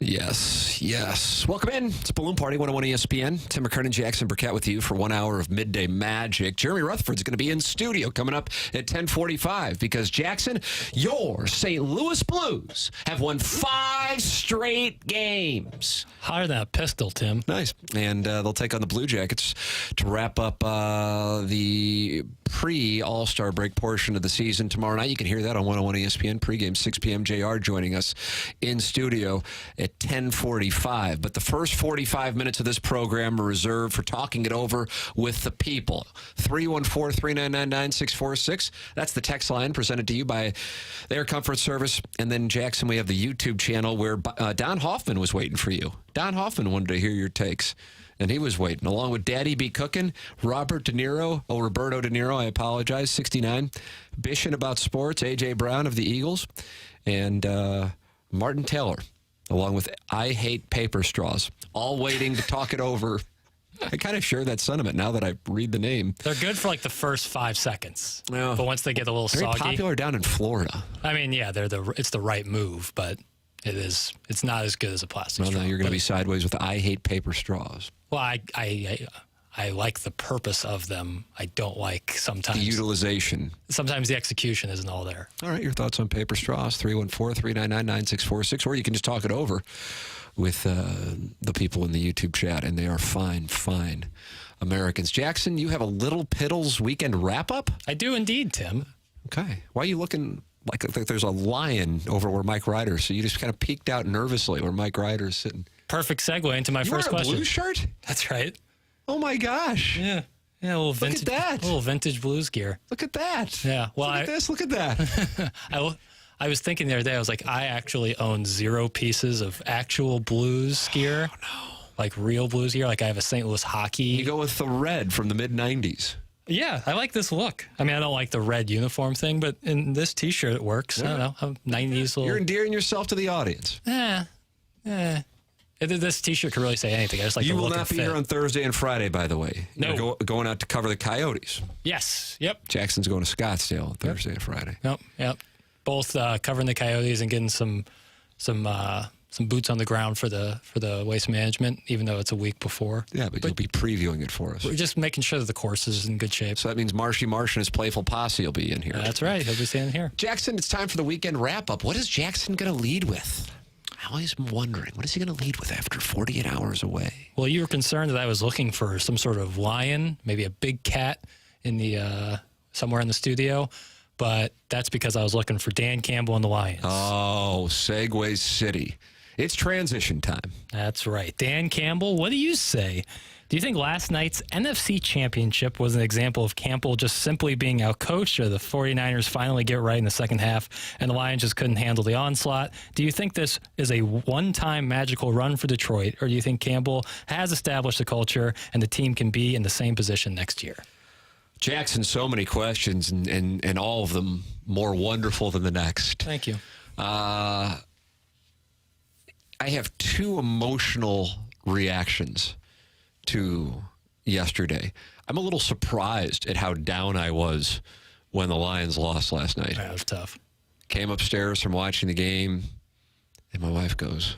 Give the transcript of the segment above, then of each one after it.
Yes, yes. Welcome in. It's Balloon Party 101 ESPN. Tim McKernan, Jackson Burkett with you for 1 hour of midday magic. Jeremy Rutherford's going to be in studio coming up at 10:45 because, Jackson, your St. Louis Blues have won 5 straight games. Higher than a pistol, Tim. Nice. And they'll take on the Blue Jackets to wrap up the pre-All-Star break portion of the season tomorrow night. You can hear that on 101 ESPN pregame, 6 p.m. JR joining us in studio at 10:45. But the first 45 minutes of this program are reserved for talking it over with the people. 314-399-9646. That's the text line presented to you by Air Comfort Service. And then, Jackson, we have the YouTube channel where Don Hoffman was waiting for you. Don Hoffman wanted to hear your takes. And he was waiting, along with Daddy B. Cookin, Roberto De Niro, I apologize, 69, bishing about sports, A.J. Brown of the Eagles, and Martin Taylor, along with I Hate Paper Straws, all waiting to talk it over. I kind of share that sentiment now that I read the name. They're good for like the first 5 seconds, Yeah. but once they get a little Very soggy. popular down in Florida. I mean, yeah, it's the right move, but it's not as good as a plastic Well, straw. now you're going to But- be sideways with I Hate Paper Straws. Well, I like the purpose of them. I don't like sometimes. The utilization. Sometimes the execution isn't all there. All right, your thoughts on paper straws, 314-399-9646, or you can just talk it over with the people in the YouTube chat, and they are fine Americans. Jackson, you have a Little Piddles weekend wrap-up? I do indeed, Tim. Okay. Why are you looking like there's a lion over where Mike Ryder's? So you just kind of peeked out nervously where Mike Ryder's sitting. Perfect segue into my You first wear a question. blue shirt? That's right. Oh, my gosh. Yeah, a little Look vintage. at that. A little vintage blues gear. Look at that. Yeah. Well, Look at this. Look at that. I was thinking the other day, I was like, I actually own 0 pieces of actual blues gear. Oh, no. Like real blues gear. Like I have a St. Louis hockey. You go with the red from the mid-'90s. Yeah, I like this look. I mean, I don't like the red uniform thing, but in this T-shirt, it works. I don't know. A 90s little. You're endearing yourself to the audience. This T-shirt could really say anything. I just like You the will look not and be fit. here on Thursday and Friday, by the way. No. You're going out to cover the Coyotes. Yes. Yep. Jackson's going to Scottsdale on Thursday and Friday. Yep. Both covering the Coyotes and getting some boots on the ground for the Waste Management, even though it's a week before. Yeah, but you'll be previewing it for us. We're just making sure that the course is in good shape. So that means Marshy Marsh and his playful posse will be in here. That's right. He'll be standing here. Jackson, it's time for the weekend wrap-up. What is Jackson going to lead with? I always am wondering, what is he going to lead with after 48 hours away? Well, you were concerned that I was looking for some sort of lion, maybe a big cat in the somewhere in the studio, but that's because I was looking for Dan Campbell and the Lions. Oh, Segway City. It's transition time. That's right. Dan Campbell, what do you say? Do you think last night's NFC Championship was an example of Campbell just simply being outcoached, or the 49ers finally get right in the second half and the Lions just couldn't handle the onslaught? Do you think this is a one-time magical run for Detroit, or do you think Campbell has established a culture and the team can be in the same position next year? Jackson, so many questions, and all of them more wonderful than the next. Thank you. I have 2 emotional reactions to yesterday. I'm a little surprised at how down I was when the Lions lost last night. That was tough. Came upstairs from watching the game, and my wife goes,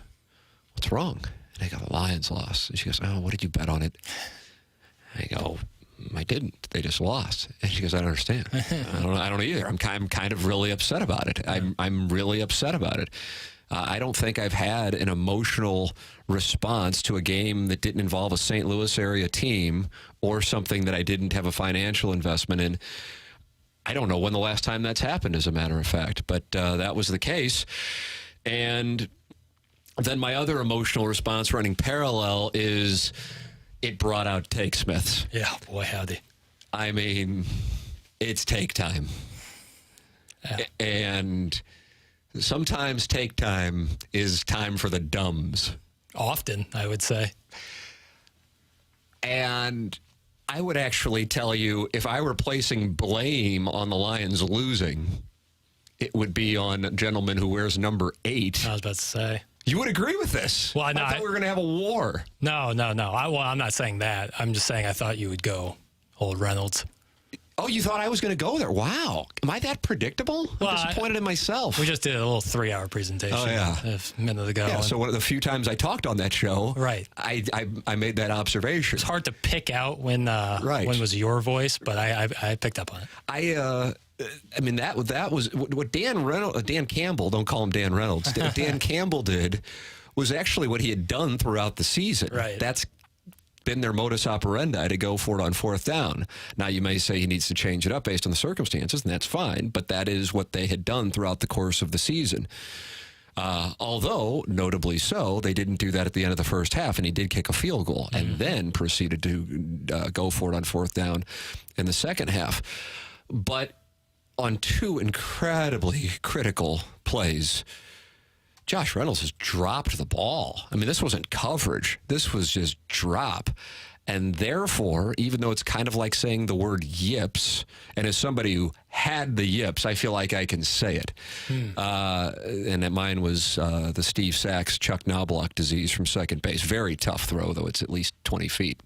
"What's wrong?" And I go, "The Lions lost." And she goes, "Oh, what did you bet on it?" I go, "I didn't. They just lost." And she goes, "I don't understand." I don't either. I'm kind of really upset about it. I'm really upset about it. I don't think I've had an emotional response to a game that didn't involve a St. Louis area team or something that I didn't have a financial investment in. I don't know when the last time that's happened, as a matter of fact, but that was the case. And then my other emotional response running parallel is it brought out Take Smiths. Yeah, boy, howdy. I mean, it's take time. Yeah. And sometimes take time is time for the dumbs. Often, I would say. And I would actually tell you, if I were placing blame on the Lions losing, it would be on a gentleman who wears number 8. I was about to say. You would agree with this? Well, I thought we were going to have a war. No. I'm not saying that. I'm just saying I thought you would go old Reynolds. Oh, you thought I was going to go there? Wow. Am I that predictable? Well, I'm disappointed in myself. We just did a little 3-hour presentation a minute ago. Yeah, so one of the few times I talked on that show, right. I made that observation. It's hard to pick out when was your voice, but I picked up on it. I mean, that was what Dan Campbell, don't call him Dan Reynolds, Dan Campbell did was actually what he had done throughout the season. Right. That's been their modus operandi to go for it on fourth down. Now, you may say he needs to change it up based on the circumstances, and that's fine, but that is what they had done throughout the course of the season. Although, notably so, they didn't do that at the end of the first half, and he did kick a field goal and then proceeded to go for it on fourth down in the second half. But on two incredibly critical plays, Josh Reynolds has dropped the ball. I mean, this wasn't coverage. This was just drop. And therefore, even though it's kind of like saying the word yips, and as somebody who had the yips, I feel like I can say it. And that mine was the Steve Sachs, Chuck Knobloch disease from second base. Very tough throw, though it's at least 20 feet.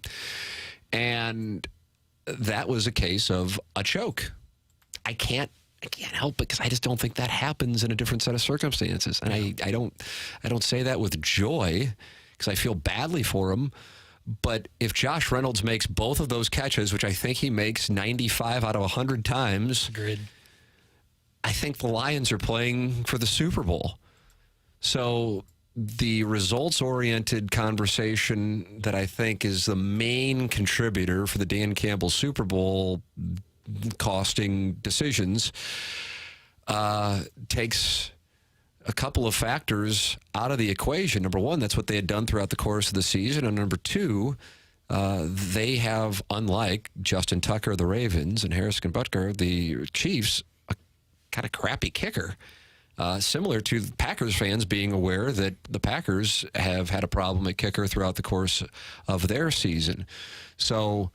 And that was a case of a choke. I can't help it because I just don't think that happens in a different set of circumstances. And I don't say that with joy because I feel badly for him. But if Josh Reynolds makes both of those catches, which I think he makes 95 out of 100 times, agreed, I think the Lions are playing for the Super Bowl. So the results-oriented conversation that I think is the main contributor for the Dan Campbell Super Bowl costing decisions takes a couple of factors out of the equation. Number one, that's what they had done throughout the course of the season. And number two, they have, unlike Justin Tucker, the Ravens, and Harrison Butker, the Chiefs, a kind of crappy kicker. Similar to Packers fans being aware that the Packers have had a problem at kicker throughout the course of their season. So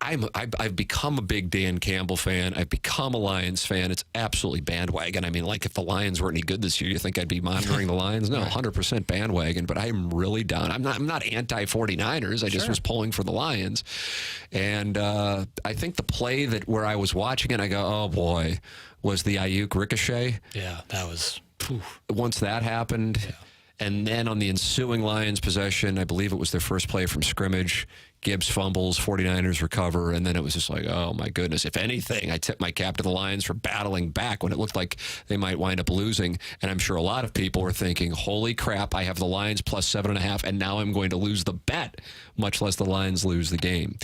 I've become a big Dan Campbell fan. I've become a Lions fan. It's absolutely bandwagon. I mean, like if the Lions weren't any good this year, you think I'd be monitoring the Lions? No, 100% bandwagon, but I'm really down. I'm not anti-49ers. I just was pulling for the Lions. And I think the play where I was watching it, I go, oh boy, was the Ayuk ricochet. Yeah, that was... Oof. Once that happened... Yeah. And then on the ensuing Lions possession, I believe it was their first play from scrimmage, Gibbs fumbles, 49ers recover, and then it was just like, oh, my goodness. If anything, I tip my cap to the Lions for battling back when it looked like they might wind up losing. And I'm sure a lot of people were thinking, holy crap, I have the Lions plus 7.5, and now I'm going to lose the bet, much less the Lions lose the game.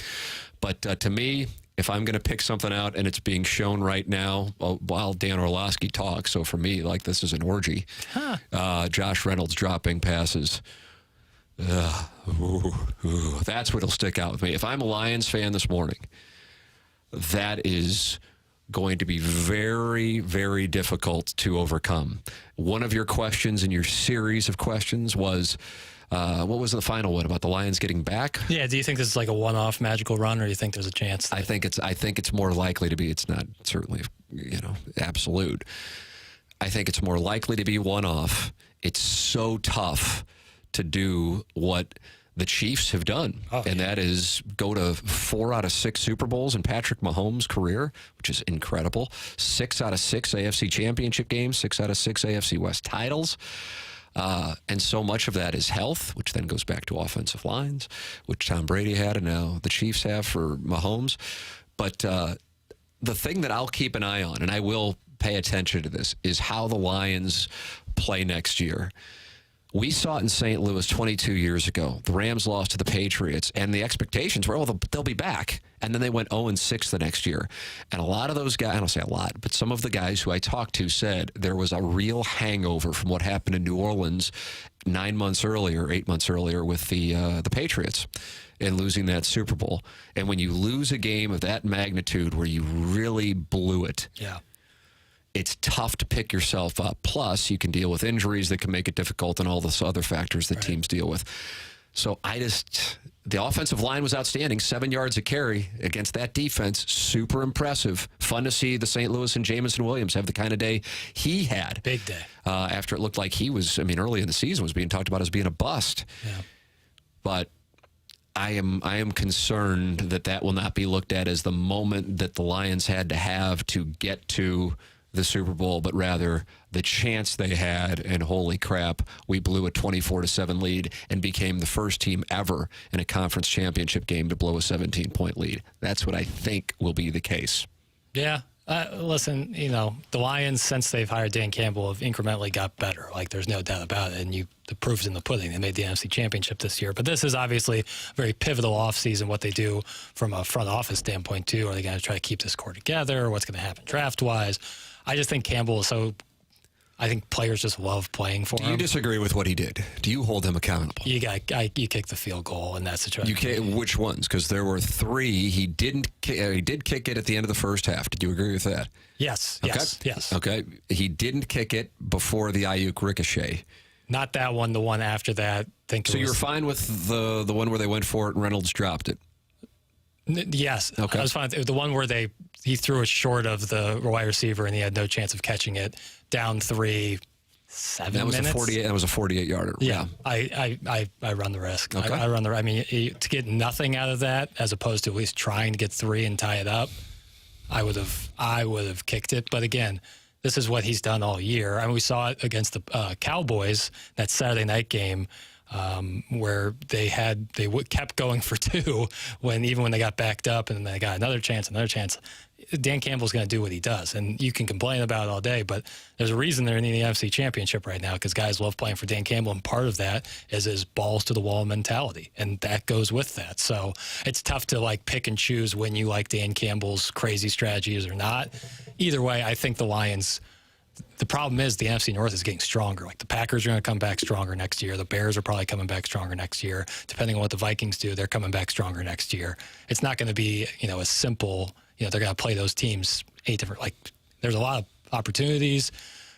But to me, if I'm going to pick something out and it's being shown right now while Dan Orlovsky talks, so for me, like this is an orgy. Josh Reynolds dropping passes. That's what'll stick out with me. If I'm a Lions fan this morning, that is going to be very, very difficult to overcome. One of your questions in your series of questions was, what was the final one about the Lions getting back? Yeah. Do you think this is like a one-off magical run, or do you think there's a chance? I think it's more likely to be. It's not certainly, absolute. I think it's more likely to be one-off. It's so tough to do what the Chiefs have done, and that is go to 4 out of 6 Super Bowls in Patrick Mahomes' career, which is incredible. 6 out of 6 AFC championship games, 6 out of 6 AFC West titles. And so much of that is health, which then goes back to offensive lines, which Tom Brady had and now the Chiefs have for Mahomes. But the thing that I'll keep an eye on, and I will pay attention to this, is how the Lions play next year. We saw it in St. Louis 22 years ago. The Rams lost to the Patriots, and the expectations were, they'll be back. And then they went 0-6 the next year. And a lot of those guys, I don't say a lot, but some of the guys who I talked to said there was a real hangover from what happened in New Orleans 8 months earlier with the Patriots and losing that Super Bowl. And when you lose a game of that magnitude where you really blew it, it's tough to pick yourself up. Plus, you can deal with injuries that can make it difficult and all those other factors that teams deal with. So the offensive line was outstanding. 7 yards a carry against that defense. Super impressive. Fun to see the St. Louis and Jameson Williams have the kind of day he had. Big day. After it looked like he was, early in the season was being talked about as being a bust. Yeah. But I am concerned that will not be looked at as the moment that the Lions had to have to get to the Super Bowl, but rather the chance they had, and holy crap, we blew a 24-7 lead and became the first team ever in a conference championship game to blow a 17-point lead. That's what I think will be the case. Yeah. Listen, the Lions, since they've hired Dan Campbell, have incrementally got better. Like, there's no doubt about it. And the proof's in the pudding. They made the NFC Championship this year. But this is obviously a very pivotal offseason, what they do from a front office standpoint, too. Are they going to try to keep this core together? What's going to happen draft-wise? I just think Campbell is so... I think players just love playing for him. Do you disagree with what he did? Do you hold him accountable? You kick the field goal in that situation. Which ones? Because there were three. He did kick it at the end of the first half. Did you agree with that? Yes. Okay. Yes. Okay. He didn't kick it before the Ayuk ricochet. Not that one. The one after that. So you're fine with the one where they went for it and Reynolds dropped it? Yes. Okay. I was fine. The one where he threw it short of the wide receiver and he had no chance of catching it. Down 3, 7 minutes. That was a 48-yarder. Yeah. I run the risk. Okay. I run the. I mean, to get nothing out of that, as opposed to at least trying to get 3 and tie it up, I would have kicked it. But again, this is what he's done all year. I mean, we saw it against the Cowboys, that Saturday night game. Where they kept going for 2 even when they got backed up, and then they got another chance. Dan Campbell's going to do what he does, and you can complain about it all day, but there's a reason they're in the NFC Championship right now, because guys love playing for Dan Campbell, and part of that is his balls to the wall mentality, and that goes with that. So it's tough to pick and choose when you like Dan Campbell's crazy strategies or not. Either way, I think the Lions. The problem is the NFC North is getting stronger. Like, the Packers are going to come back stronger next year. The Bears are probably coming back stronger next year. Depending on what the Vikings do, they're coming back stronger next year. It's not going to be, as simple. They're going to play those teams 8 different. There's a lot of opportunities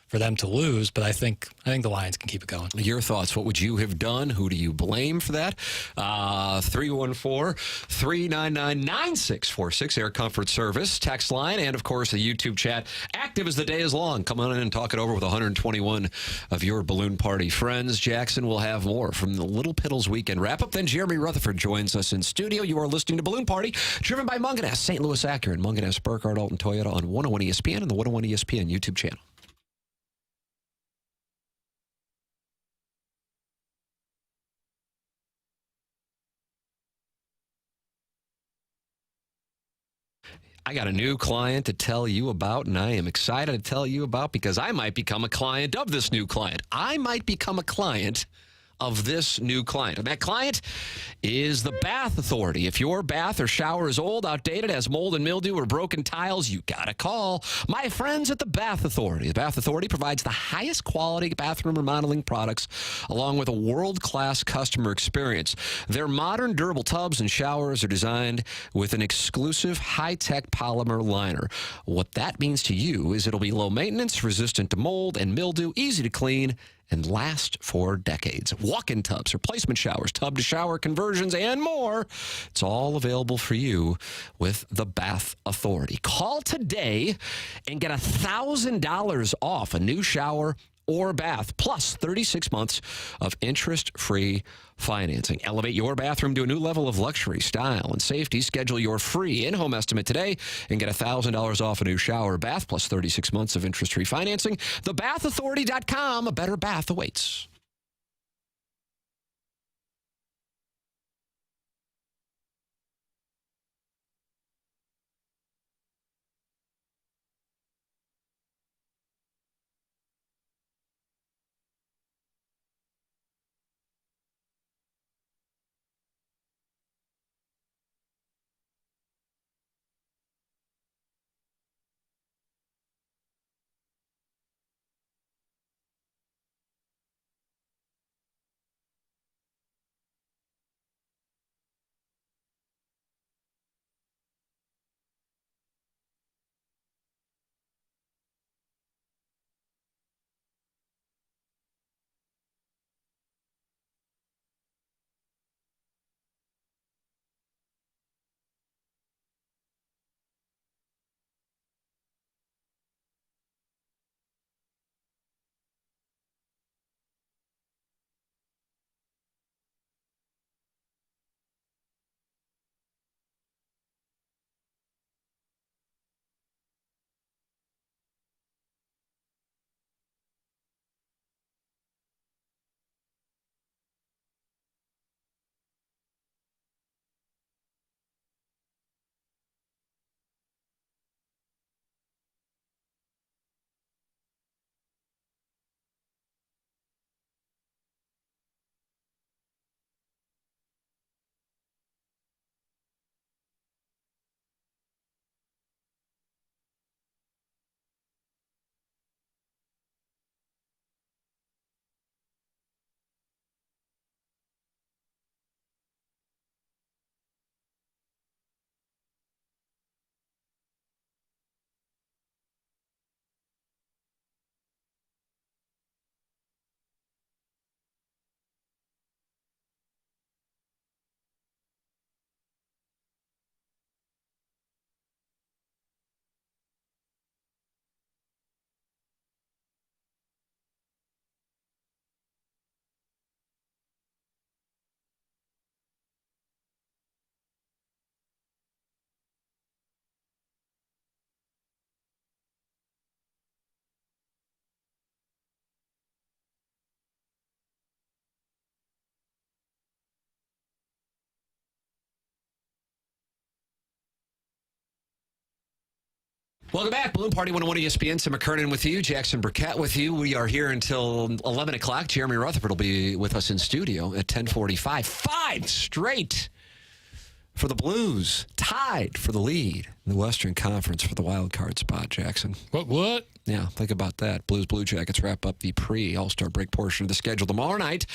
for them to lose, but I think the Lions can keep it going. Your thoughts? What would you have done? Who do you blame for that? 314-399-9646, Air Comfort Service, text line, and of course the YouTube chat, active as the day is long. Come on in and talk it over with 121 of your balloon party friends. Jackson will have more from the Little Piddles Weekend Wrap-Up. Then Jeremy Rutherford joins us in studio. You are listening to Balloon Party, driven by Munganess, St. Louis Acura, and Munganess, Burkhardt, Alton Toyota on 101 ESPN and the 101 ESPN YouTube channel. I got a new client to tell you about, and I am excited to tell you about, because I might become a client of this new client. I might become a client of this new client. And that client is the Bath Authority. If your bath or shower is old, outdated, has mold and mildew, or broken tiles, you got to call my friends at the Bath Authority. The Bath Authority provides the highest quality bathroom remodeling products along with a world-class customer experience. Their modern, durable tubs and showers are designed with an exclusive high-tech polymer liner. What that means to you is it'll be low maintenance, resistant to mold and mildew, easy to clean, and last for decades. Walk-in tubs, replacement showers, tub-to-shower conversions, and more. It's all available for you with the Bath Authority. Call today and get $1,000 off a new shower or bath, plus 36 months of interest-free financing. Elevate your bathroom to a new level of luxury, style, and safety. Schedule your free in-home estimate today and get $1,000 off a new shower or bath, plus 36 months of interest-free financing. TheBathAuthority.com. A better bath awaits. Welcome back. Balloon Party 101 ESPN. Tim McKernan with you. Jackson Burkett with you. We are here until 11 o'clock. Jeremy Rutherford will be with us in studio at 10:45. 5 straight for the Blues. Tied for the lead in the Western Conference for the wild card spot, Jackson. What? Yeah, think about that. Blues Blue Jackets wrap up the pre-All-Star break portion of the schedule tomorrow night.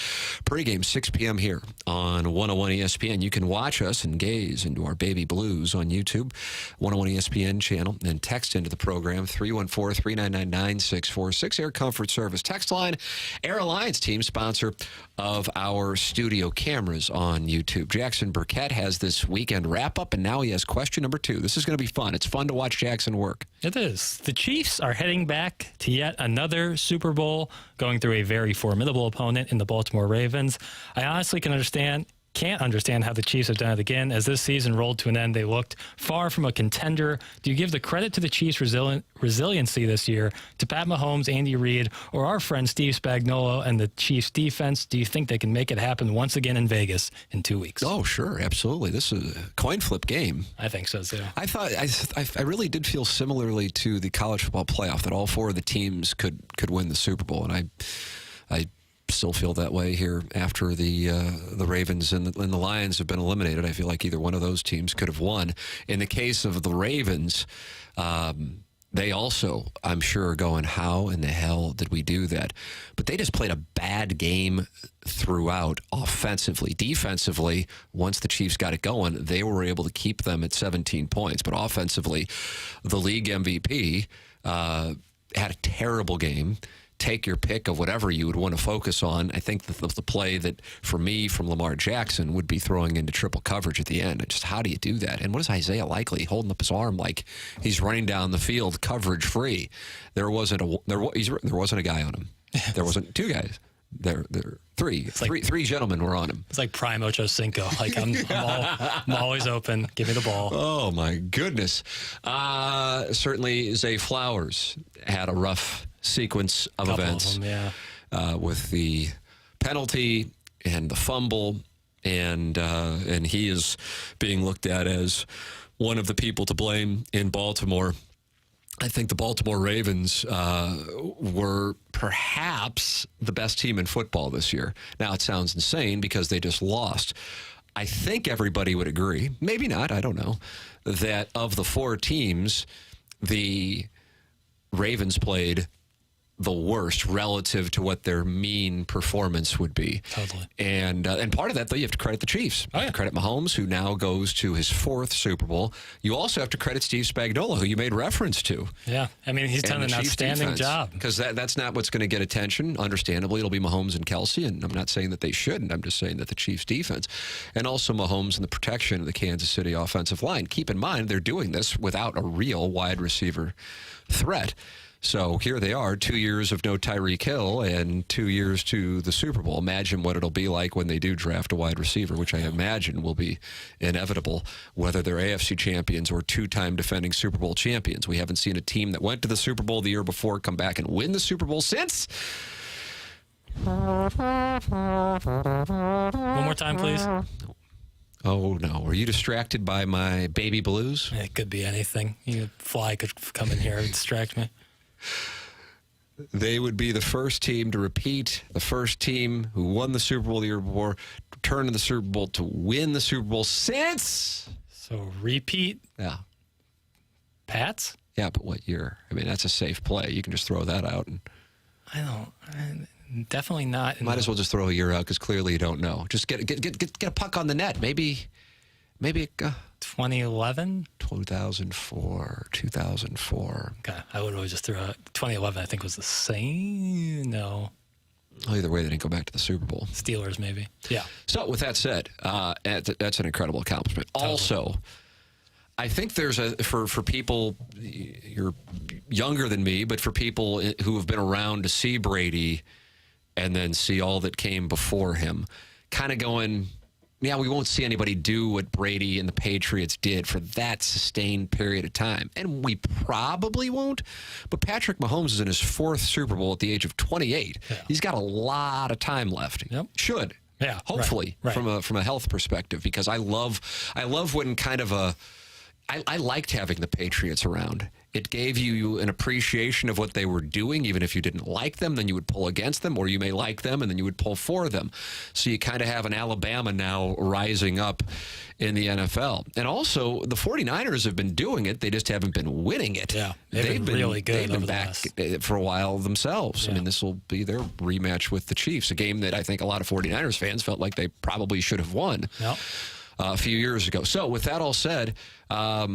Pre-game, 6 p.m. here on 101 ESPN. You can watch us and gaze into our baby Blues on YouTube, 101 ESPN channel, and text into the program, 314-399-9646. Air Comfort Service text line. Air Alliance team sponsor of our studio cameras on YouTube. Jackson Burkett has this weekend wrap-up, and now he has question number 2. This is going to be fun. It's fun to watch Jackson work. It is. The Chiefs are heading back to yet another Super Bowl, going through a very formidable opponent in the Baltimore Ravens. I honestly can't understand how the Chiefs have done it again. As this season rolled to an end, they looked far from a contender. Do you give the credit to the Chiefs' resiliency this year to Pat Mahomes, Andy Reid, or our friend Steve Spagnuolo and the Chiefs' defense? Do you think they can make it happen once again in Vegas in 2 weeks? Oh, sure, absolutely. This is a coin flip game. I think so, too. I really did feel similarly to the college football playoff that all 4 of the teams could win the Super Bowl, and I still feel that way here after the Ravens and the Lions have been eliminated. I feel like either one of those teams could have won. In the case of the Ravens, they also, I'm sure, are going, how in the hell did we do that? But they just played a bad game throughout offensively. Defensively, once the Chiefs got it going, they were able to keep them at 17 points. But offensively, the league MVP had a terrible game. Take your pick of whatever you would want to focus on. I think that the play that, for me, from Lamar Jackson would be throwing into triple coverage at the end. Just how do you do that? And what is Isaiah Likely holding up his arm like he's running down the field coverage free? There wasn't a guy on him. There wasn't 2 guys. There three gentlemen were on him. It's like prime Ocho Cinco. Like I'm always open. Give me the ball. Oh my goodness. Certainly Zay Flowers had a rough sequence of events. Of them, yeah. With the penalty and the fumble, and he is being looked at as one of the people to blame in Baltimore. I think the Baltimore Ravens were perhaps the best team in football this year. Now, it sounds insane because they just lost. I think everybody would agree, maybe not, I don't know, that of the 4 teams, the Ravens played the worst relative to what their mean performance would be. Totally. And part of that, though, you have to credit the Chiefs. You have to credit Mahomes, who now goes to his 4th Super Bowl. You also have to credit Steve Spagnuolo, who you made reference to. Yeah. I mean, he's done an outstanding job. Because that's not what's going to get attention. Understandably, it'll be Mahomes and Kelsey, and I'm not saying that they shouldn't. I'm just saying that the Chiefs' defense, and also Mahomes and the protection of the Kansas City offensive line. Keep in mind, they're doing this without a real wide receiver threat. So here they are, 2 years of no Tyreek Hill and 2 years to the Super Bowl. Imagine what it'll be like when they do draft a wide receiver, which I imagine will be inevitable, whether they're AFC champions or 2-time defending Super Bowl champions. We haven't seen a team that went to the Super Bowl the year before come back and win the Super Bowl since. One more time, please. Oh, no. Were you distracted by my baby Blues? It could be anything. A fly could come in here and distract me. They would be the first team to repeat, the first team who won the Super Bowl the year before, return to the Super Bowl to win the Super Bowl since. So repeat. Yeah. Pats? Yeah, but what year? I mean, that's a safe play. You can just throw that out. And definitely not. Might as well just throw a year out because clearly you don't know. Just get a puck on the net. Maybe 2011? 2004. Okay, I would always just throw out 2011. I think was the same. No. Well, either way, they didn't go back to the Super Bowl. Steelers, maybe. Yeah. So with that said, that's an incredible accomplishment. Totally. Also, I think there's for people, you're younger than me, but for people who have been around to see Brady and then see all that came before him, kind of going, yeah, we won't see anybody do what Brady and the Patriots did for that sustained period of time. And we probably won't. But Patrick Mahomes is in his 4th Super Bowl at the age of 28. Yeah. He's got a lot of time left. Yep. Should. Yeah. Hopefully, right. From a health perspective, because I love when kind of I liked having the Patriots around. It gave you an appreciation of what they were doing. Even if you didn't like them, then you would pull against them, or you may like them, and then you would pull for them. So you kind of have an Alabama now rising up in the NFL. And also, the 49ers have been doing it. They just haven't been winning it. Yeah, they've been really good. They've been back for a while themselves. Yeah. I mean, this will be their rematch with the Chiefs, a game that I think a lot of 49ers fans felt like they probably should have won. Yep. A few years ago. So with that all said, I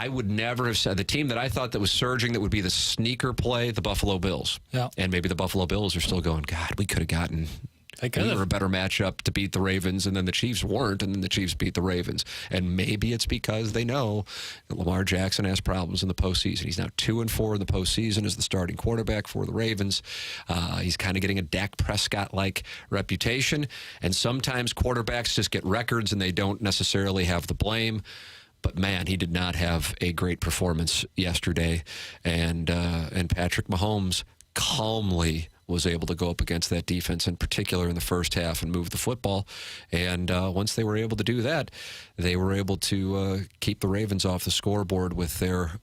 would never have said the team that I thought that was surging, that would be the sneaker play, the Buffalo Bills. Yeah. And maybe the Buffalo Bills are still going, God, we could have gotten... We were a better matchup to beat the Ravens, and then the Chiefs weren't, and then the Chiefs beat the Ravens. And maybe it's because they know that Lamar Jackson has problems in the postseason. He's now 2-4 in the postseason as the starting quarterback for the Ravens. He's kind of getting a Dak Prescott-like reputation, and sometimes quarterbacks just get records and they don't necessarily have the blame. But, man, he did not have a great performance yesterday, and Patrick Mahomes calmly was able to go up against that defense, in particular in the first half, and move the football. And once they were able to do that, they were able to keep the Ravens off the scoreboard with their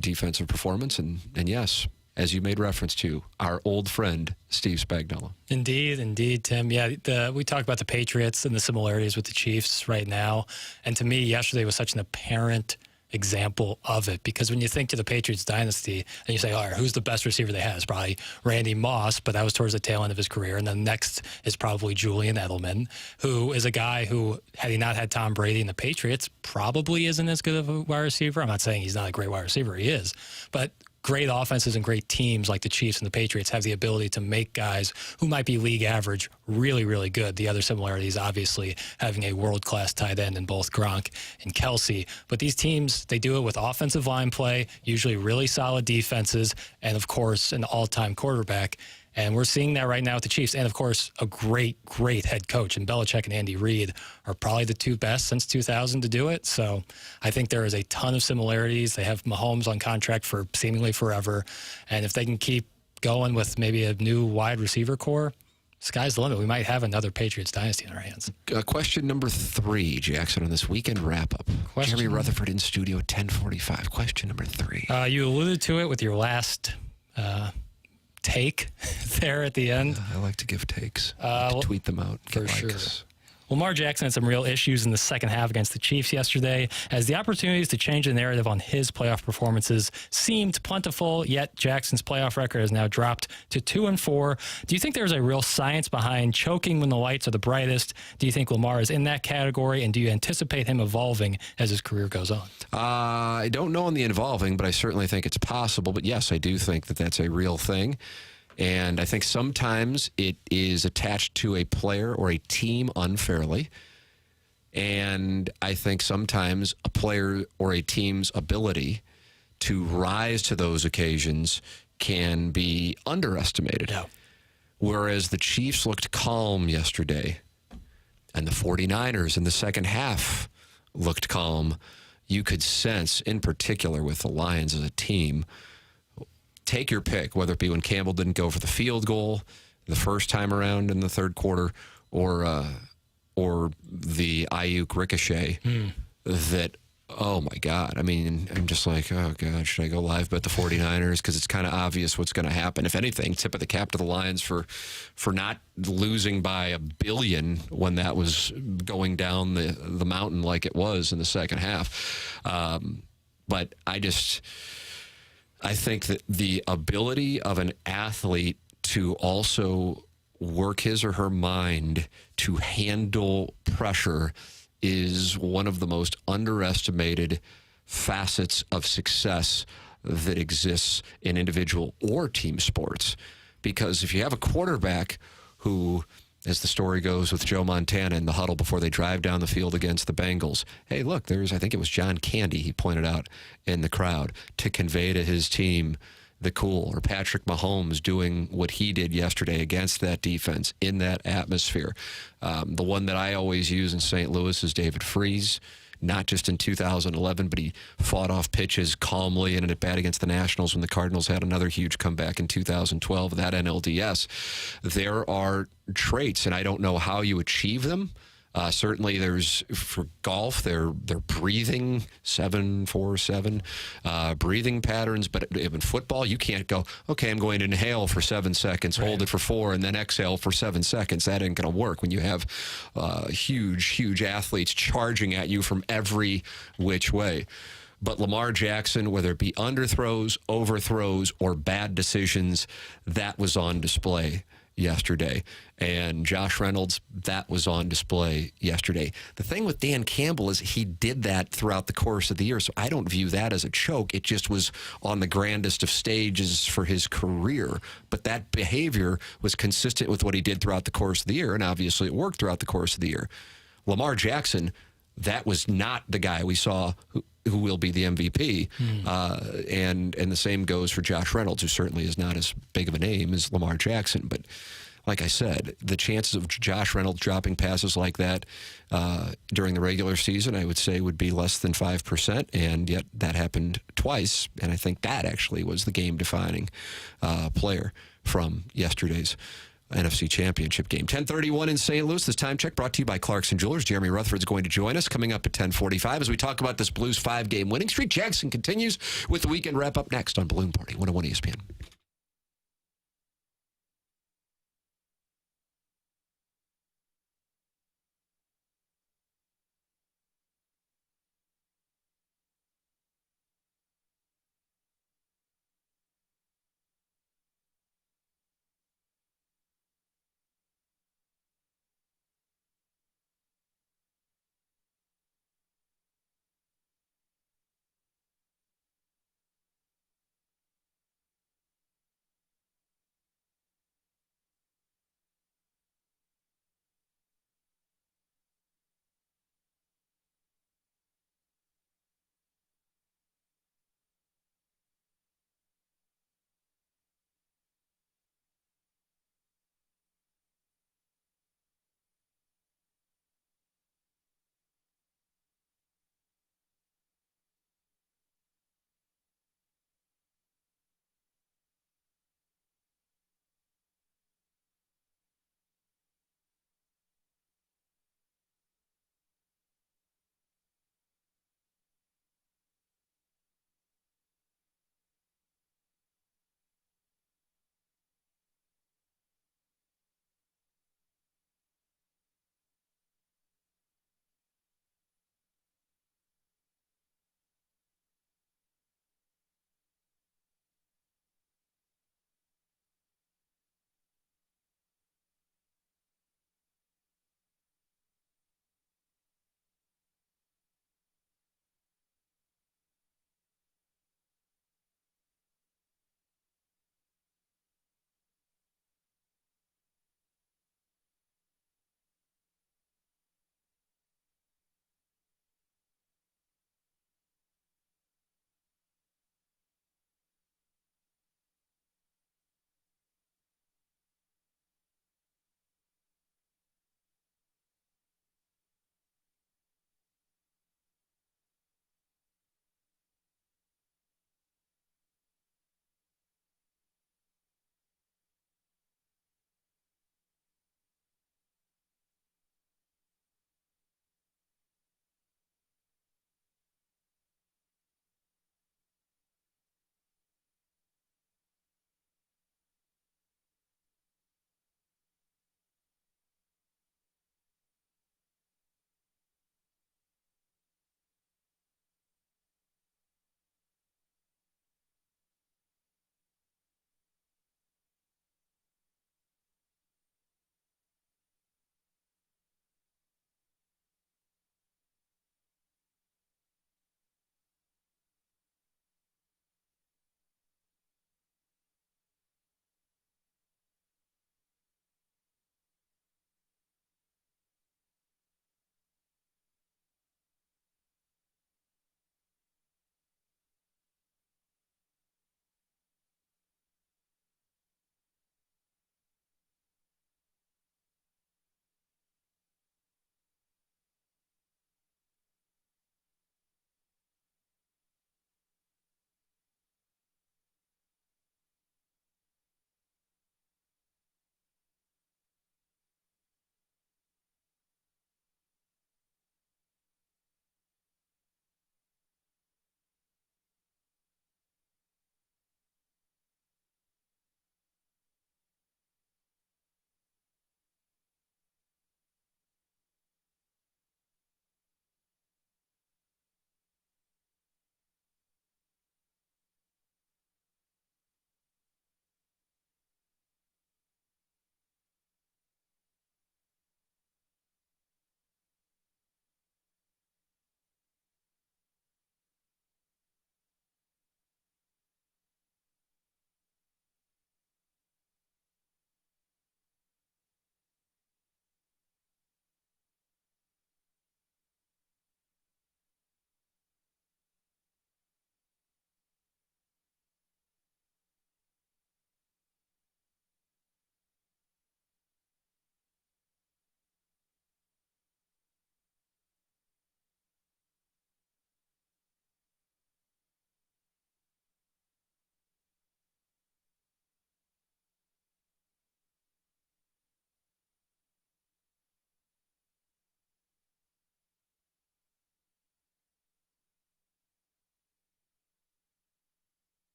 defensive performance. And yes, as you made reference to, our old friend, Steve Spagnuolo. Indeed, Tim. Yeah, we talk about the Patriots and the similarities with the Chiefs right now. And to me, yesterday was such an apparent example of it, because when you think to the Patriots dynasty and you say, all right, who's the best receiver they had? It's probably Randy Moss, but that was towards the tail end of his career. And then next is probably Julian Edelman, who is a guy who, had he not had Tom Brady and the Patriots, probably isn't as good of a wide receiver. I'm not saying he's not a great wide receiver. He is. But great offenses and great teams like the Chiefs and the Patriots have the ability to make guys who might be league average really, really good. The other similarity is obviously having a world-class tight end in both Gronk and Kelsey. But these teams, they do it with offensive line play, usually really solid defenses, and, of course, an all-time quarterback. And we're seeing that right now with the Chiefs. And, of course, a great head coach. And Belichick and Andy Reid are probably the two best since 2000 to do it. So I think there is a ton of similarities. They have Mahomes on contract for seemingly forever. And if they can keep going with maybe a new wide receiver core, sky's the limit. We might have another Patriots dynasty in our hands. Question number 3, Jackson, on this weekend wrap-up. Jeremy Rutherford in studio at 10:45. Question number 3. You alluded to it with your last... take there at the end. I like to give takes. I like to tweet them out. For sure. Lamar Jackson had some real issues in the second half against the Chiefs yesterday, as the opportunities to change the narrative on his playoff performances seemed plentiful, yet Jackson's playoff record has now dropped to 2-4. Do you think there's a real science behind choking when the lights are the brightest? Do you think Lamar is in that category, and do you anticipate him evolving as his career goes on? I don't know on the involving, but I certainly think it's possible. But yes, I do think that that's a real thing. And I think sometimes it is attached to a player or a team unfairly. And I think sometimes a player or a team's ability to rise to those occasions can be underestimated. Yeah. Whereas the Chiefs looked calm yesterday, and the 49ers in the second half looked calm, you could sense, in particular with the Lions as a team, take your pick, whether it be when Campbell didn't go for the field goal the first time around in the third quarter, or the Ayuk ricochet that, oh my God. I mean, I'm just like, oh God, should I go live bet the 49ers? Because it's kind of obvious what's going to happen. If anything, tip of the cap to the Lions for not losing by $1 billion when that was going down the mountain like it was in the second half. But I think that the ability of an athlete to also work his or her mind to handle pressure is one of the most underestimated facets of success that exists in individual or team sports. Because if you have a quarterback who, as the story goes with Joe Montana in the huddle before they drive down the field against the Bengals, hey, look, I think it was John Candy he pointed out in the crowd to convey to his team the cool, or Patrick Mahomes doing what he did yesterday against that defense in that atmosphere. The one that I always use in St. Louis is David Freese, not just in 2011, but he fought off pitches calmly and at bat against the Nationals when the Cardinals had another huge comeback in 2012, that NLDS. There are traits, and I don't know how you achieve them. Certainly, there's for golf, they're breathing 7-4-7 breathing patterns. But in football, you can't go. Okay, I'm going to inhale for 7 seconds, hold it for 4, and then exhale for 7 seconds. That ain't going to work when you have huge athletes charging at you from every which way. But Lamar Jackson, whether it be underthrows, overthrows, or bad decisions, that was on display yesterday. And Josh Reynolds, that was on display yesterday. The thing with Dan Campbell is he did that throughout the course of the year, so I don't view that as a choke. It just was on the grandest of stages for his career. But that behavior was consistent with what he did throughout the course of the year, and obviously it worked throughout the course of the year. Lamar Jackson, that was not the guy we saw who will be the MVP. And the same goes for Josh Reynolds, who certainly is not as big of a name as Lamar Jackson. But like I said, the chances of Josh Reynolds dropping passes like that during the regular season, I would say, would be less than 5%. And yet that happened twice. And I think that actually was the game-defining player from yesterday's NFC Championship game. 10:31 in St. Louis. This time check brought to you by Clarkson Jewelers. Jeremy Rutherford's going to join us coming up at 10:45 as we talk about this Blues 5-game winning streak. Jackson continues with the weekend wrap-up next on Balloon Party, 101 ESPN.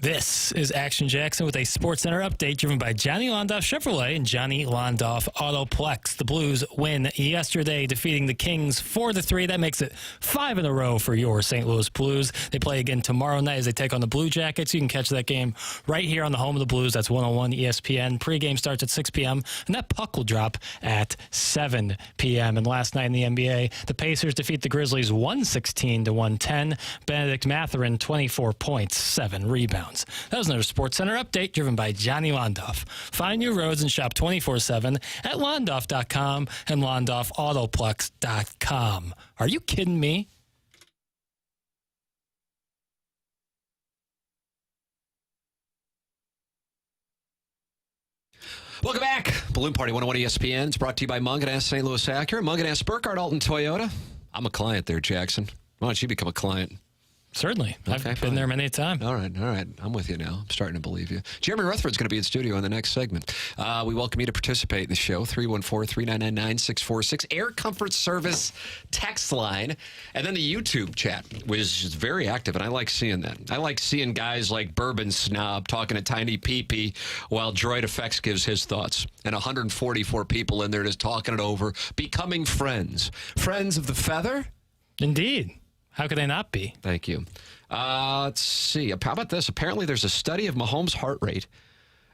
This is Action Jackson with a Sports Center update driven by Johnny Londoff Chevrolet and Johnny Londoff Autoplex. The Blues win yesterday, defeating the Kings 4-3. That makes it 5 in a row for your St. Louis Blues. They play again tomorrow night as they take on the Blue Jackets. You can catch that game right here on the home of the Blues. That's 101 ESPN. Pre-game starts at 6 p.m., and that puck will drop at 7 p.m. And last night in the NBA, the Pacers defeat the Grizzlies 116-110. Benedict Mathurin, 24 points, 7 rebounds. That was another Sports Center update driven by Johnny Londoff. Find new roads and shop 24/7 at Londoff.com and LondoffAutoplex.com. Are you kidding me? Welcome back. Balloon Party 101 ESPN. It's brought to you by Munganess St. Louis Acura, Munganess Burkhardt Alton Toyota. I'm a client there, Jackson. Why don't you become a client? Certainly. Okay, I've been there many a time. All right. I'm with you now. I'm starting to believe you. Jeremy Rutherford's going to be in studio in the next segment. We welcome you to participate in the show. 314-399-9646. Air Comfort Service text line. And then the YouTube chat was very active, and I like seeing that. I like seeing guys like Bourbon Snob talking to Tiny Pee-Pee while Droid Effects gives his thoughts. And 144 people in there just talking it over, becoming friends. Friends of the feather? Indeed. How could they not be? Thank you. Let's see. How about this? Apparently, there's a study of Mahomes' heart rate.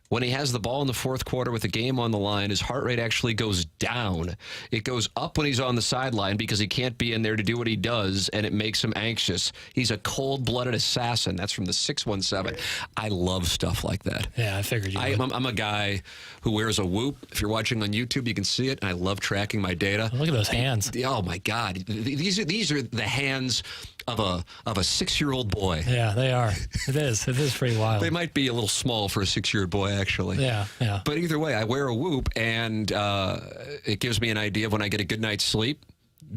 When he has the ball in the fourth quarter with the game on the line, his heart rate actually goes down. It goes up when he's on the sideline because he can't be in there to do what he does, and it makes him anxious. He's a cold-blooded assassin. That's from the 617. I love stuff like that. Yeah, I figured you would. I'm a guy who wears a Whoop. If you're watching on YouTube, you can see it. And I love tracking my data. Look at those hands. Oh, my God. These are the hands of a 6-year-old boy. Yeah, they are. It is pretty wild. They might be a little small for a 6-year-old boy, actually. Yeah. But either way, I wear a Whoop, and it gives me an idea of when I get a good night's sleep.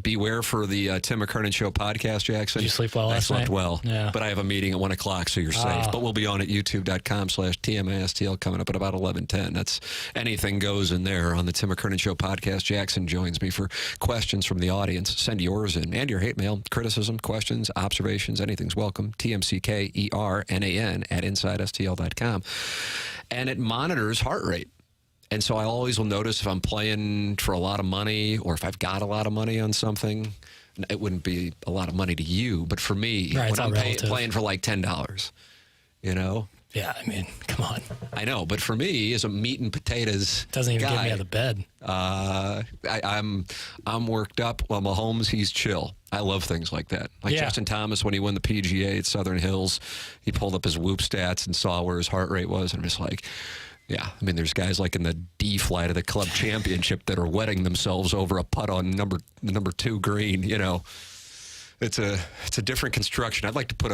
Beware for the Tim McKernan Show podcast, Jackson. Did you sleep well last night? I slept well. Yeah. But I have a meeting at 1 o'clock, so you're safe. But we'll be on at youtube.com/TMISTL coming up at about 11:10. That's anything goes in there on the Tim McKernan Show podcast. Jackson joins me for questions from the audience. Send yours in and your hate mail, criticism, questions, observations, anything's welcome. TMCKERNAN at InsideSTL.com. And it monitors heart rate. And so I always will notice if I'm playing for a lot of money or if I've got a lot of money on something. It wouldn't be a lot of money to you, but for me, right, when I'm playing for like $10, you know? Yeah, I mean, come on. I know, but for me, as a meat and potatoes Doesn't even guy, get me out of bed. I'm worked up. Well, Mahomes, he's chill. I love things like that. Like Justin Thomas, when he won the PGA at Southern Hills, he pulled up his Whoop stats and saw where his heart rate was, and I'm just like, yeah, I mean, there's guys like in the D flight of the club championship that are wetting themselves over a putt on number 2 green. You know, it's a different construction. I'd like to put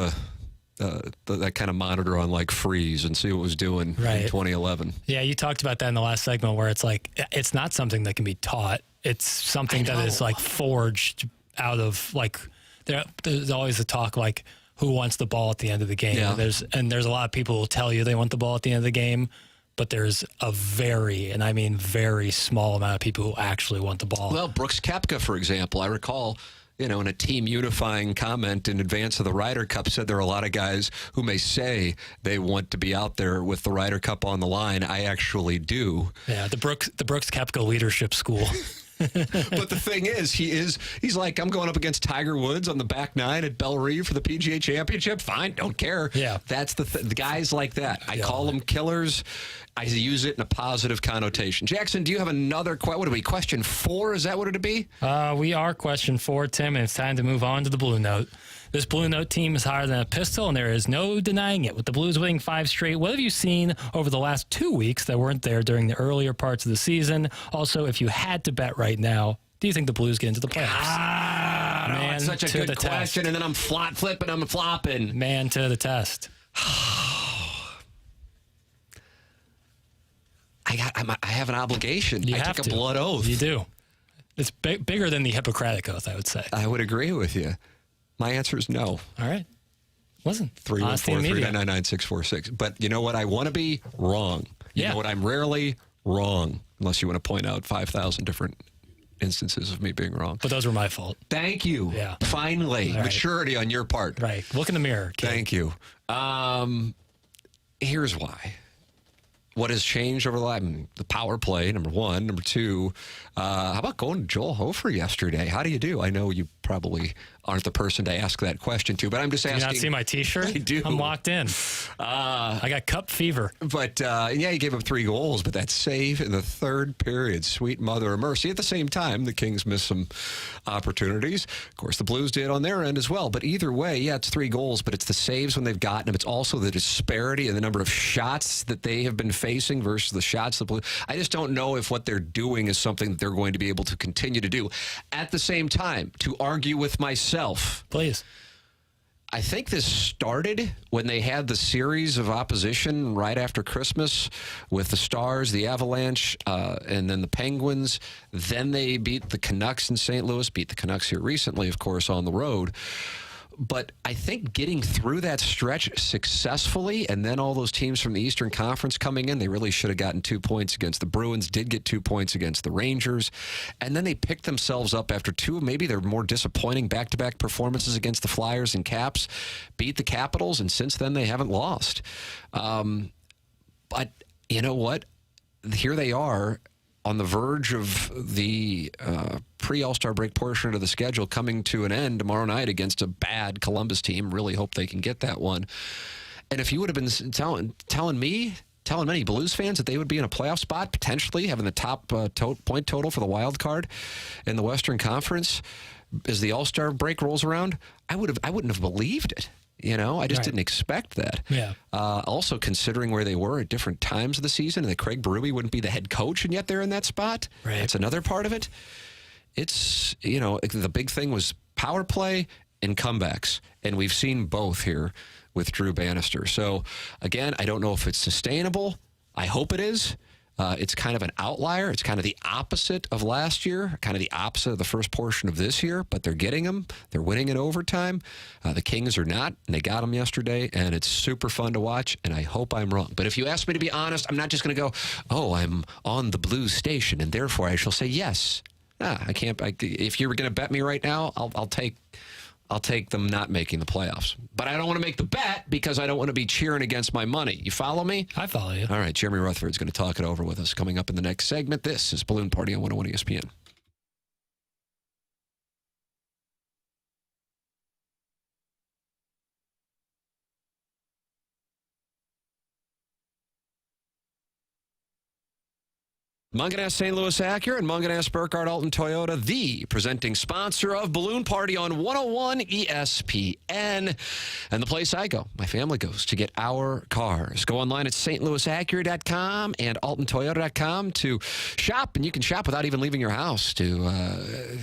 that kind of monitor on like Freeze and see what it was doing in 2011. Yeah, you talked about that in the last segment where it's like it's not something that can be taught. It's something that is like forged out of like there's always the talk like who wants the ball at the end of the game. Yeah. And there's a lot of people who tell you they want the ball at the end of the game. But there's a very, and I mean very small amount of people who actually want the ball. Well, Brooks Koepka, for example, I recall, in a team unifying comment in advance of the Ryder Cup, said there are a lot of guys who may say they want to be out there with the Ryder Cup on the line. I actually do. Yeah, the Brooks Koepka Leadership School. But the thing is, he's like, I'm going up against Tiger Woods on the back nine at Belle Reve for the PGA Championship. Fine, don't care. Yeah. That's the guys like that. I call them killers. I use it in a positive connotation. Jackson, do you have another what are we, question 4? Is that what it'd be? We are question 4, Tim, and it's time to move on to the Blue Note. This Blue Note team is higher than a pistol, and there is no denying it. With the Blues winning 5 straight, what have you seen over the last 2 weeks that weren't there during the earlier parts of the season? Also, if you had to bet right now, do you think the Blues get into the playoffs? Man, that's such a good question, and then I'm flipping, I'm flopping. Man to the test. I have an obligation. I took a blood oath. You do. It's bigger than the Hippocratic Oath, I would say. I would agree with you. My answer is no. All right. Listen. 314-399-9646. But you know what? I want to be wrong. You know what? I'm rarely wrong, unless you want to point out 5,000 different instances of me being wrong. But those were my fault. Thank you. Yeah. Finally. Maturity on your part. Right. Look in the mirror, kid. Thank you. here's why. What has changed over the power play, number one. Number two, how about going to Joel Hofer yesterday? How do you do? I know you probably aren't the person to ask that question to, but I'm just asking. Do you not see my T-shirt? I do. I'm locked in. I got cup fever. But, he gave up 3 goals, but that save in the third period, sweet mother of mercy. At the same time, the Kings missed some opportunities. Of course, the Blues did on their end as well. But either way, it's 3 goals, but it's the saves when they've gotten them. It's also the disparity in the number of shots that they have been facing versus the shots the Blues. I just don't know if what they're doing is something that they're going to be able to continue to do. At the same time, to argue with myself. Please. I think this started when they had the series of opposition right after Christmas with the Stars, the Avalanche, and then the Penguins. Then they beat the Canucks in St. Louis, beat the Canucks here recently, of course, on the road. But I think getting through that stretch successfully, and then all those teams from the Eastern Conference coming in, they really should have gotten 2 points against the Bruins, did get 2 points against the Rangers, and then they picked themselves up after 2 of maybe their more disappointing back-to-back performances against the Flyers and Caps, beat the Capitals, and since then they haven't lost. But you know what? Here they are on the verge of the pre-All-Star break portion of the schedule coming to an end tomorrow night against a bad Columbus team. Really hope they can get that one. And if you would have been telling many Blues fans that they would be in a playoff spot, potentially having the top point total for the wild card in the Western Conference as the All-Star break rolls around, I wouldn't have believed it. I just didn't expect that. Yeah. Also, considering where they were at different times of the season, and that Craig Berube wouldn't be the head coach, and yet they're in that spot. Right. That's another part of it. It's, the big thing was power play and comebacks, and we've seen both here with Drew Bannister. So, again, I don't know if it's sustainable. I hope it is. It's kind of an outlier. It's kind of the opposite of last year, kind of the opposite of the first portion of this year, but they're getting them. They're winning in overtime. The Kings are not, and they got them yesterday, and it's super fun to watch, and I hope I'm wrong. But if you ask me to be honest, I'm not just going to go, I'm on the Blues station, and therefore I shall say yes. I can't. If you were going to bet me right now, I'll take them not making the playoffs. But I don't want to make the bet because I don't want to be cheering against my money. You follow me? I follow you. All right, Jeremy Rutherford is going to talk it over with us coming up in the next segment. This is Balloon Party on 101 ESPN. Munganess St. Louis Acura and Munganess Burkhardt Alton Toyota, the presenting sponsor of Balloon Party on 101 ESPN. And the place I go, my family goes to get our cars. Go online at stlouisacura.com and altontoyota.com to shop. And you can shop without even leaving your house to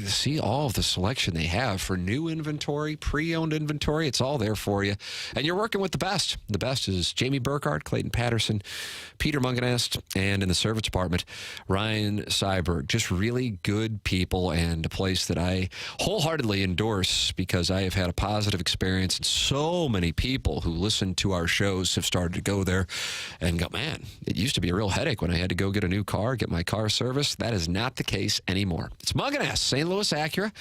see all of the selection they have for new inventory, pre-owned inventory. It's all there for you. And you're working with the best. The best is Jamie Burkhardt, Clayton Patterson, Peter Munganess, and in the service department, Ryan Seiberg. Just really good people and a place that I wholeheartedly endorse because I have had a positive experience. And so many people who listen to our shows have started to go there and go, man, it used to be a real headache when I had to go get a new car, get my car serviced. That is not the case anymore. It's Munganess, St. Louis Acura,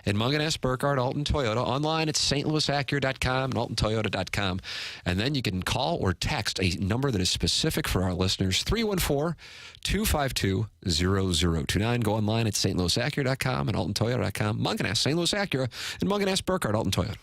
and Munganess Burkhardt Alton Toyota. Online at stlouisacura.com and altontoyota.com. And then you can call or text a number that is specific for our listeners, 314-252-0029. Go online at stlouisacura.com and altontoyota.com. Munganess, St. Louis Acura, and Munganess Burkhardt Alton Toyota.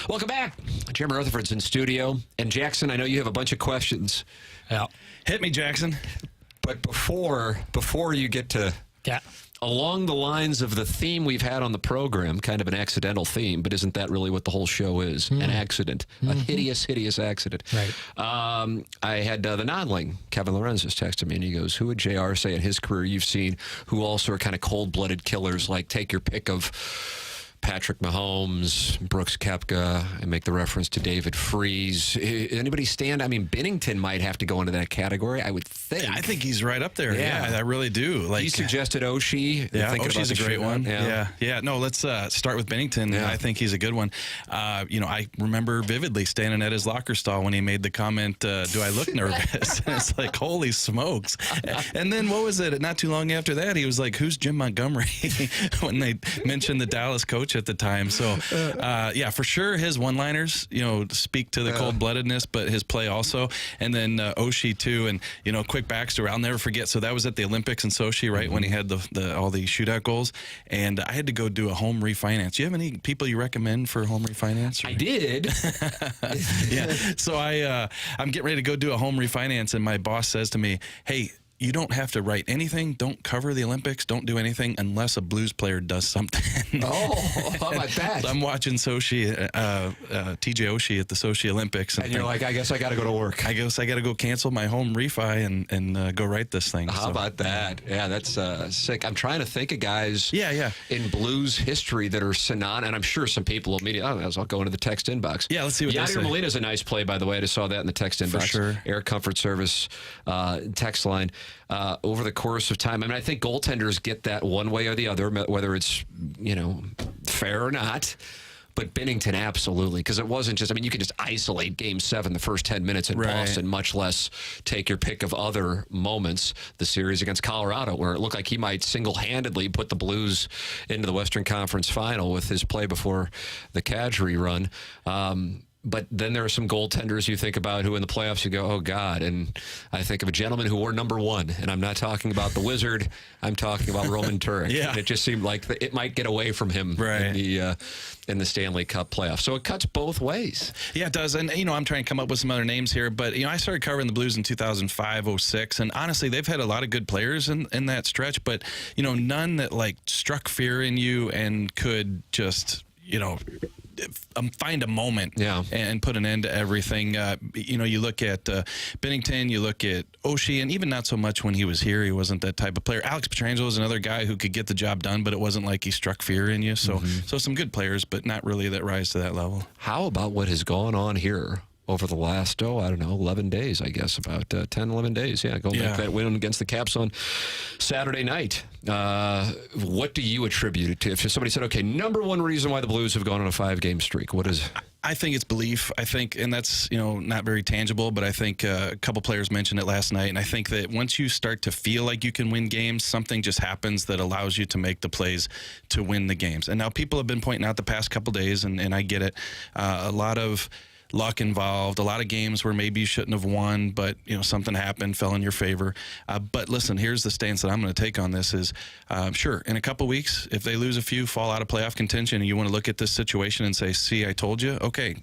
Welcome back. Jim Rutherford's in studio. And Jackson, I know you have a bunch of questions. Yeah. Hit me, Jackson. But before you get to along the lines of the theme we've had on the program, kind of an accidental theme, but isn't that really what the whole show is? An accident. A hideous, hideous accident. Right. I had the non-ling, Kevin Lorenz, just texted me, and he goes, who would JR say in his career you've seen who also are kind of cold-blooded killers, like take your pick of Patrick Mahomes, Brooks Koepka, and make the reference to David Freese. Anybody stand? I mean, Binnington might have to go into that category, I would think. Yeah, I think he's right up there. Yeah, I really do. Like, you suggested Oshie. Yeah, Oshie's a great one. Yeah. No, let's start with Binnington. Yeah. I think he's a good one. I remember vividly standing at his locker stall when he made the comment, do I look nervous? And it's like, holy smokes. And then what was it? Not too long after that, he was like, who's Jim Montgomery? When they mentioned the Dallas coach at the time. So, for sure, his one-liners, speak to the cold-bloodedness, but his play also. And then Oshie, too. And, quick backstory, I'll never forget. So that was at the Olympics in Sochi, right, when he had all the shootout goals. And I had to go do a home refinance. Do you have any people you recommend for home refinance? I did. Yeah. So I'm getting ready to go do a home refinance, and my boss says to me, hey, you don't have to write anything. Don't cover the Olympics. Don't do anything unless a Blues player does something. Oh, how about that? I'm watching Sochi, TJ Oshie at the Sochi Olympics. And you're like, I guess I got to go to work. I guess I got to go cancel my home refi and go write this thing. How about that? Yeah, that's sick. I'm trying to think of guys in Blues history that are synonymous, and I'm sure some people will immediately, I'll go into the text inbox. Yeah, let's see what they say. Yadier Molina's a nice play, by the way. I just saw that in the text inbox. For sure. Air Comfort Service text line. Over the course of time, I mean, I think goaltenders get that one way or the other, whether it's, fair or not. But Binnington, absolutely, because it wasn't just, you could just isolate Game 7, the first 10 minutes in Boston, much less take your pick of other moments. The series against Colorado, where it looked like he might single-handedly put the Blues into the Western Conference Final with his play before the Kadri run. But then there are some goaltenders you think about who in the playoffs you go, oh, God. And I think of a gentleman who wore number 1. And I'm not talking about the Wizard. I'm talking about Roman Turek. Yeah. And it just seemed like it might get away from him in the Stanley Cup playoffs. So it cuts both ways. Yeah, it does. And, I'm trying to come up with some other names here. But, I started covering the Blues in 2005, 06. And honestly, they've had a lot of good players in that stretch. But, none that, struck fear in you and could just, find a moment and put an end to everything. You look at Binnington, you look at Oshie, and even not so much when he was here. He wasn't that type of player. Alex Pietrangelo was another guy who could get the job done, but it wasn't like he struck fear in you. So some good players, but not really that rise to that level. How about what has gone on here over the last, 11 days, I guess, about 10, 11 days. Yeah, going back to that win against the Caps on Saturday night. What do you attribute it to? If somebody said, okay, number one reason why the Blues have gone on a 5-game streak, what is it? I think it's belief. I think, and that's, not very tangible, but I think a couple players mentioned it last night, and I think that once you start to feel like you can win games, something just happens that allows you to make the plays to win the games. And now people have been pointing out the past couple days, and I get it, a lot of luck involved, a lot of games where maybe you shouldn't have won, but something happened, fell in your favor. But listen, here's the stance that I'm going to take on this is, sure, in a couple weeks, if they lose a few, fall out of playoff contention, and you want to look at this situation and say, see, I told you, okay,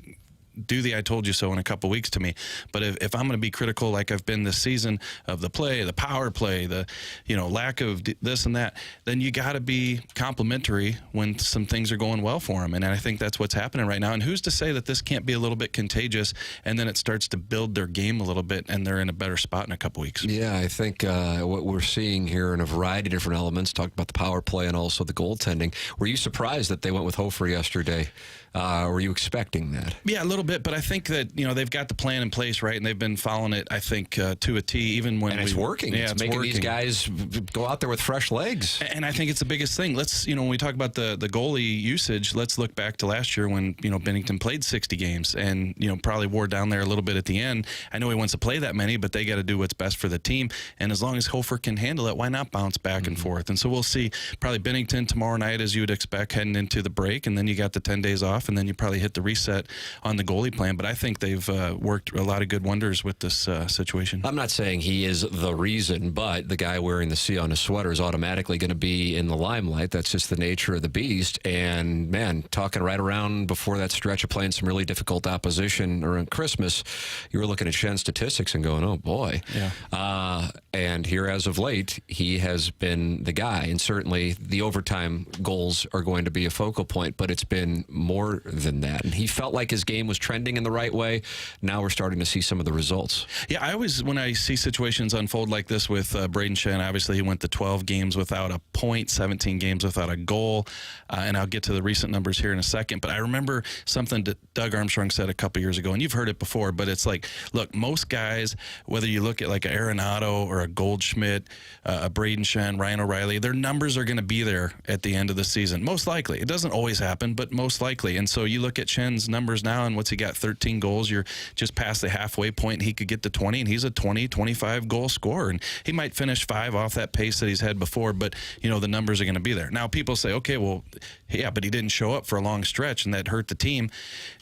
do the I told you so in a couple weeks to me. But if I'm going to be critical like I've been this season of the play, the power play, the lack of this and that, then you got to be complimentary when some things are going well for them. And I think that's what's happening right now. And who's to say that this can't be a little bit contagious and then it starts to build their game a little bit and they're in a better spot in a couple weeks? Yeah, I think what we're seeing here in a variety of different elements, talked about the power play and also the goaltending. Were you surprised that they went with Hofer yesterday? Were you expecting that? Yeah, a little bit, but I think that they've got the plan in place, right, and they've been following it. I think to a T, even when it's working. Yeah, it's making working. These guys go out there with fresh legs. And I think it's the biggest thing. Let's when we talk about the goalie usage, let's look back to last year when Binnington played 60 games and probably wore down there a little bit at the end. I know he wants to play that many, but they got to do what's best for the team. And as long as Hofer can handle it, why not bounce back and forth? And so we'll see probably Binnington tomorrow night, as you would expect, heading into the break, and then you got the 10 days off, and then you probably hit the reset on the goal goalie plan, but I think they've worked a lot of good wonders with this situation. I'm not saying he is the reason, but the guy wearing the C on his sweater is automatically going to be in the limelight. That's just the nature of the beast. And, man, talking right around before that stretch of playing some really difficult opposition around Christmas, you were looking at Schen's statistics and going, oh, boy. Yeah. And here as of late, he has been the guy. And certainly the overtime goals are going to be a focal point, but it's been more than that. And he felt like his game was trending in the right way. Now we're starting to see some of the results. Yeah, I always, when I see situations unfold like this with Braden Shen, obviously he went to 12 games without a point, 17 games without a goal, and I'll get to the recent numbers here in a second. But I remember something that Doug Armstrong said a couple years ago, and you've heard it before, but it's like, look, most guys, whether you look at like an Arenado or a Goldschmidt, a Braden Shen, Ryan O'Reilly, their numbers are going to be there at the end of the season. Most likely. It doesn't always happen, but most likely. And so you look at Shen's numbers now, and what's he got? 13 goals. You're just past the halfway point. He could get to 20, and he's a 20, 25 goal scorer. And he might finish 5 off that pace that he's had before, but, you know, the numbers are going to be there. Now, people say, okay, well, yeah, but he didn't show up for a long stretch, and that hurt the team.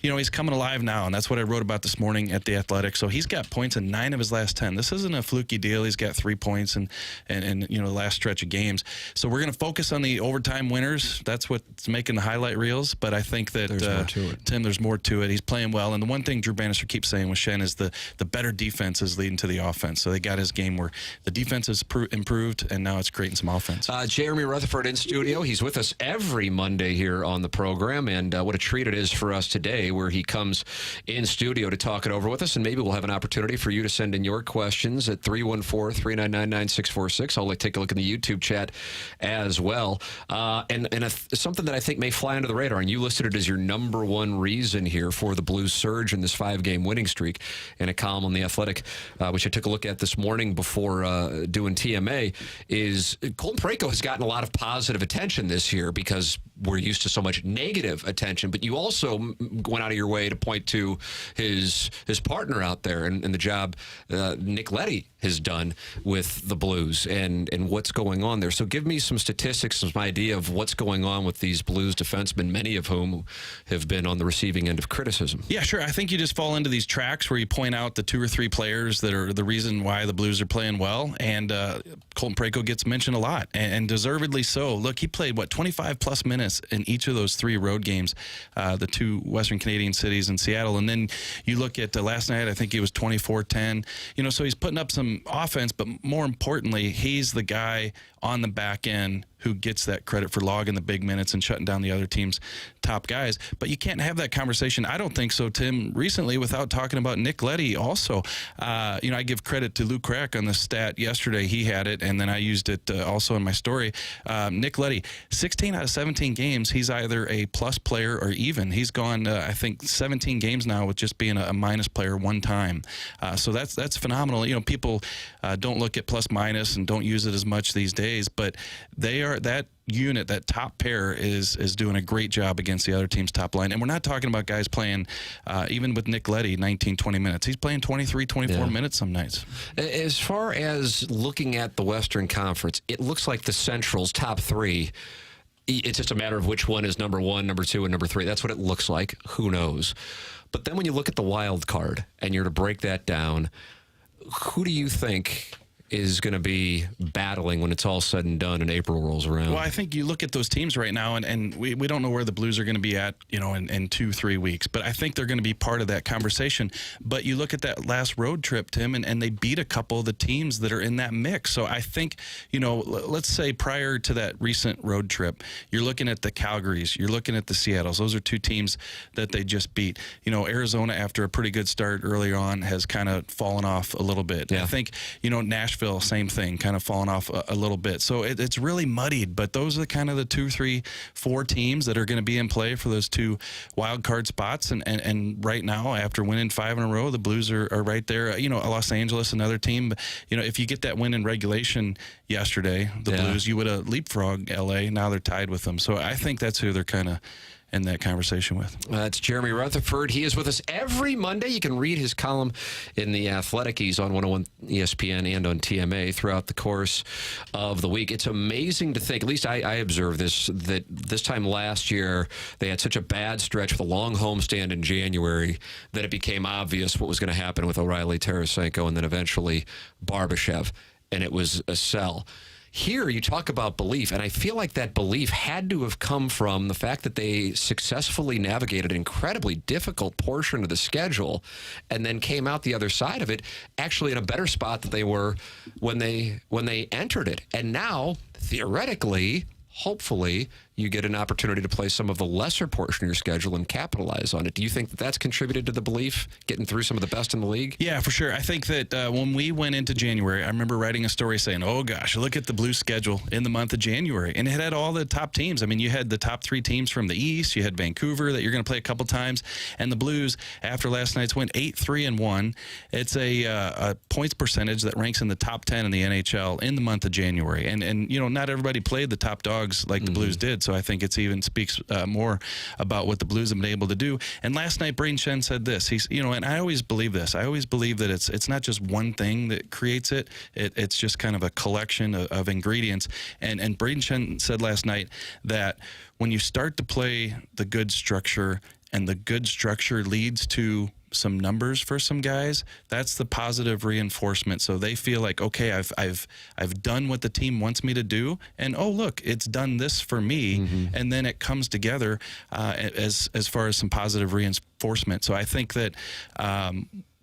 You know, he's coming alive now, and that's what I wrote about this morning at The Athletic. So he's got points in 9 of his last 10. This isn't a fluky deal. He's got 3 points and you know, the last stretch of games. So we're going to focus on the overtime winners. That's what's making the highlight reels. But I think that, there's more to it. Tim, there's more to it. He's playing well. And the one thing Drew Bannister keeps saying with Shen is the better defense is leading to the offense. So they got his game where the defense has improved, and now it's creating some offense. Jeremy Rutherford in studio. He's with us every Monday here on the program, and what a treat it is for us today where he comes in studio to talk it over with us, and maybe we'll have an opportunity for you to send in your questions at 314-399-9646. I'll take a look in the YouTube chat as well. Something that I think may fly under the radar, and you listed it as your number one reason here for the Blues surge in this 5-game winning streak in a column on The Athletic, which I took a look at this morning before doing TMA, is Colton Parayko has gotten a lot of positive attention this year because we're used to so much negative attention, but you also went out of your way to point to his partner out there and the job Nick Leddy has done with the Blues and what's going on there. So give me some statistics, some idea of what's going on with these Blues defensemen, many of whom have been on the receiving end of criticism. Yeah, sure. I think you just fall into these tracks where you point out the 2 or 3 players that are the reason why the Blues are playing well, and Colton Parayko gets mentioned a lot, and deservedly so. Look, he played, 25-plus minutes in each of those 3 road games, the 2 Western Canadian cities and Seattle, and then you look at last night, I think he was 24-10. You know, so he's putting up some offense, but more importantly, he's the guy on the back end who gets that credit for logging the big minutes and shutting down the other team's top guys. But you can't have that conversation, I don't think so, Tim, recently without talking about Nick Leddy also. You know, I give credit to Luke Crack on the stat yesterday. He had it, and then I used it also in my story. Nick Leddy, 16 out of 17 games, he's either a plus player or even. He's gone, I think, 17 games now with just being a minus player one time. So that's phenomenal. You know, people don't look at plus minus and don't use it as much these days, but they are, that unit, that top pair is doing a great job against the other team's top line. And we're not talking about guys playing, even with Nick Leddy, 19, 20 minutes. He's playing 23, 24 minutes some nights. As far as looking at the Western Conference, it looks like the Central's top 3, it's just a matter of which one is number 1, number 2, and number 3. That's what it looks like. Who knows? But then when you look at the wild card and you're to break that down, who do you think is going to be battling when it's all said and done and April rolls around? Well, I think you look at those teams right now, and we don't know where the Blues are going to be at, you know, in 2-3 weeks. But I think they're going to be part of that conversation. But you look at that last road trip, Tim, and they beat a couple of the teams that are in that mix. So I think, you know, let's say prior to that recent road trip, you're looking at the Calgarys, you're looking at the Seattles. Those are 2 teams that they just beat. You know, Arizona, after a pretty good start early on, has kind of fallen off a little bit. Yeah. I think, you know, Nashville, same thing, kind of fallen off a little bit. So it's really muddied, but those are kind of the 2, 3, 4 teams that are going to be in play for those 2 wild card spots. And right now, after winning 5 in a row, the Blues are right there. You know, Los Angeles, another team. But, you know, if you get that win in regulation yesterday, the Blues, you would have leapfrogged LA. Now they're tied with them. So I think that's who they're kind of in that conversation with. It's Jeremy Rutherford. He is with us every Monday. You can read his column in The Athletic. He's on 101 ESPN and on TMA throughout the course of the week. It's amazing to think, at least I observed this, that this time last year they had such a bad stretch with a long homestand in January that it became obvious what was going to happen with O'Reilly, Tarasenko, and then eventually Barbashev, and it was a sell. Here, you talk about belief, and I feel like that belief had to have come from the fact that they successfully navigated an incredibly difficult portion of the schedule and then came out the other side of it actually in a better spot than they were when they entered it. And now, theoretically, hopefully, you get an opportunity to play some of the lesser portion of your schedule and capitalize on it. Do you think that that's contributed to the belief, getting through some of the best in the league? Yeah, for sure. I think that when we went into January, I remember writing a story saying, oh, gosh, look at the Blues schedule in the month of January. And it had all the top teams. I mean, you had the top 3 teams from the East. You had Vancouver that you're going to play a couple times. And the Blues, after last night's win, 8-3-1. It's a points percentage that ranks in the top 10 in the NHL in the month of January. And you know, not everybody played the top dogs like the Blues did. So I think it's even speaks more about what the Blues have been able to do. And last night, Braden Shen said this. He's, you know, and I always believe this. I always believe that it's not just one thing that creates it. It's just kind of a collection of ingredients. And Braden Shen said last night that when you start to play the good structure, and the good structure leads to some numbers for some guys, that's the positive reinforcement. So they feel like, okay, I've done what the team wants me to do, and oh look, it's done this for me, and then it comes together as far as some positive reinforcement. So I think that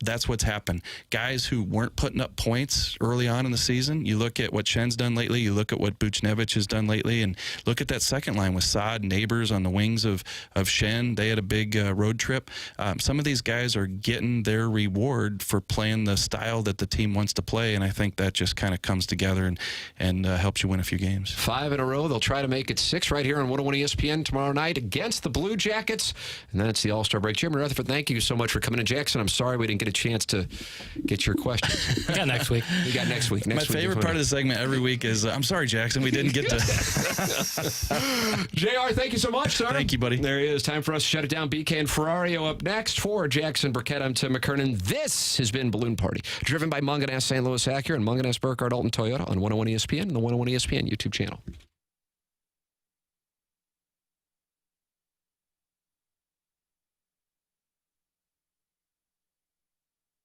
that's what's happened. Guys who weren't putting up points early on in the season, you look at what Shen's done lately, you look at what Buchnevich has done lately, and look at that second line with Saad, Neighbors on the wings of Shen. They had a big road trip. Some of these guys are getting their reward for playing the style that the team wants to play, and I think that just kind of comes together and helps you win a few games. 5 in a row. They'll try to make it 6 right here on 101 ESPN tomorrow night against the Blue Jackets, and then it's the All-Star break. Jeremy Rutherford, thank you so much for coming in. Jackson, I'm sorry we didn't get a chance to get your questions. We got next week. We got next week. My favorite part of the segment every week is, I'm sorry, Jackson, we didn't get to. JR, thank you so much, sir. Thank you, buddy. There he is. Time for us to shut it down. BK and Ferrario up next. For Jackson Burkett, I'm Tim McKernan. This has been Balloon Party, driven by Munganess St. Louis Acura and Munganess Burkhardt Alton Toyota on 101 ESPN and the 101 ESPN YouTube channel.